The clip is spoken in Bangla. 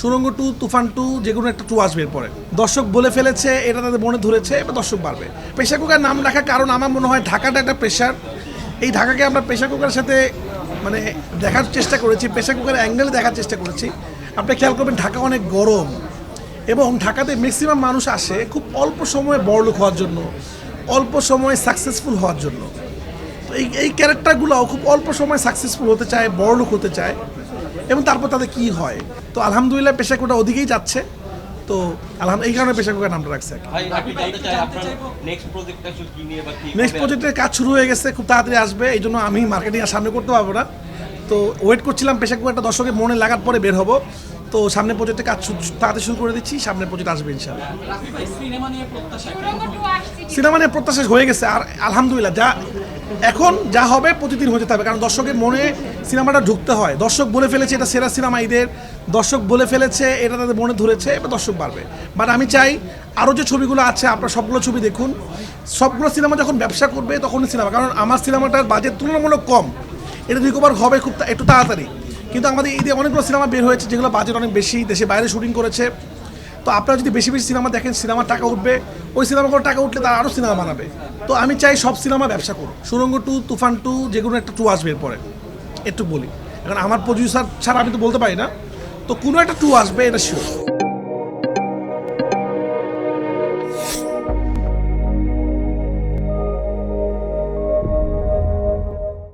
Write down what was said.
সুরঙ্গ 2, তুফান 2 যেগুলো একটা 2 আসবে এরপরে। দর্শক বলে ফেলেছে, এটা তাদের মনে ধরেছে, এবার দর্শক বাড়বে। প্রেশার কুকার নাম রাখার কারণ আমার মনে হয় ঢাকাটা একটা প্রেশার, এই ঢাকাকে আমরা প্রেশার কুকারের সাথে মানে দেখার চেষ্টা করেছি, প্রেশার কুকারের অ্যাঙ্গেলে দেখার চেষ্টা করেছি। আপনি খেয়াল করবেন ঢাকা অনেক গরম এবং ঢাকাতে ম্যাক্সিমাম মানুষ আসে খুব অল্প সময়ে বড়লোক হওয়ার জন্য, অল্প সময়ে সাকসেসফুল হওয়ার জন্য। তো এই ক্যারেক্টারগুলোও খুব অল্প সময় সাকসেসফুল হতে চায়, বড়লোক হতে চায় এবং তারপর তাদের কী হয়। তো আলহামদুলিল্লাহ প্রেশার কুকারটা ওদিকেই যাচ্ছে। তো এই কারণে প্রেশার কুকার নামটা রাখছে। নেক্সট প্রজেক্টের কাজ শুরু হয়ে গেছে, খুব তাড়াতাড়ি আসবে, এই জন্য আমি মার্কেটিং আর সামনে করতে পারবো না। তো ওয়েট করছিলাম প্রেশার কুকারটা দর্শকের মনে লাগার পরে বের হবো। তো সামনে প্রজেক্টের কাজ তাড়াতাড়ি শুরু করে দিচ্ছি, সামনে প্রজেক্ট আসবে ইনশাআল্লাহ। সিনেমা নিয়ে প্রত্যাশা হয়ে গেছে, আর আলহামদুলিল্লাহ এখন যা হবে প্রতিদিন হয়ে যেতে হবে, কারণ দর্শকের মনে সিনেমাটা ঢুকতে হয়। দর্শক বলে ফেলেছে এটা সেরা সিনেমা ঈদের, দর্শক বলে ফেলেছে এটা তাদের মনে ধরেছে, এবার দর্শক বাড়বে। বাট আমি চাই আরও যে ছবিগুলো আছে আপনারা সবগুলো ছবি দেখুন, সবগুলো সিনেমা যখন ব্যবসা করবে তখনই সিনেমা, কারণ আমার সিনেমাটার বাজেট তুলনামূলক কম, এটা রিকভার হবে খুব একটু তাড়াতাড়ি। কিন্তু আমাদের ঈদে অনেকগুলো সিনেমা বের হয়েছে যেগুলো বাজেট অনেক বেশি, দেশে বাইরে শুটিং করেছে। তো আপনারা যদি বেশি বেশি সিনেমা দেখেন, সিনেমার টাকা উঠবে, ওই সিনেমাগুলো টাকা উঠলে তারা আরও সিনেমা বানাবে। তো আমি চাই সব সিনেমা ব্যবসা করুক। সুরঙ্গ 2, তুফান 2 যেগুলো একটা 2 আসবে এরপরে, একটু বলি, কারণ আমার প্রডিউসার ছাড়া আমি তো বলতে পারি না। তো কোনো একটা 2 আসবে, এটা শিওর।